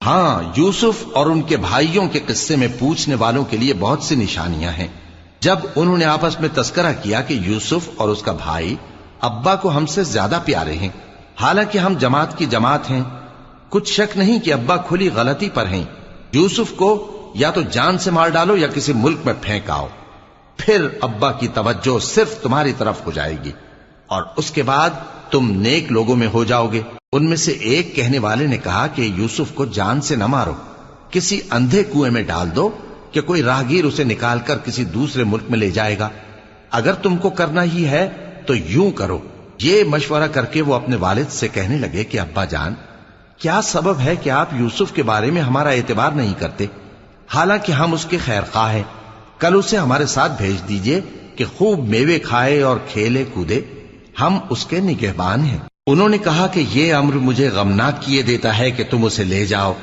ہاں، یوسف اور ان کے بھائیوں کے قصے میں پوچھنے والوں کے لیے بہت سی نشانیاں ہیں۔ جب انہوں نے آپس میں تذکرہ کیا کہ یوسف اور اس کا بھائی ابا کو ہم سے زیادہ پیارے ہیں، حالانکہ ہم جماعت کی جماعت ہیں، کچھ شک نہیں کہ ابا کھلی غلطی پر ہیں۔ یوسف کو یا تو جان سے مار ڈالو یا کسی ملک میں پھینک آؤ، پھر ابا کی توجہ صرف تمہاری طرف ہو جائے گی اور اس کے بعد تم نیک لوگوں میں ہو جاؤ گے۔ ان میں سے ایک کہنے والے نے کہا کہ یوسف کو جان سے نہ مارو، کسی اندھے کنویں میں ڈال دو کہ کوئی راہگیر اسے نکال کر کسی دوسرے ملک میں لے جائے گا۔ اگر تم کو کرنا ہی ہے تو یوں کرو۔ یہ مشورہ کر کے وہ اپنے والد سے کہنے لگے کہ ابا جان، کیا سبب ہے کہ آپ یوسف کے بارے میں ہمارا اعتبار نہیں کرتے، حالانکہ ہم اس کے خیر خواہ ہیں؟ کل اسے ہمارے ساتھ بھیج دیجئے کہ خوب میوے کھائے اور کھیلے کودے، ہم اس کے نگہبان ہیں۔ انہوں نے کہا کہ یہ امر مجھے غمناک کیے دیتا ہے کہ تم اسے لے جاؤ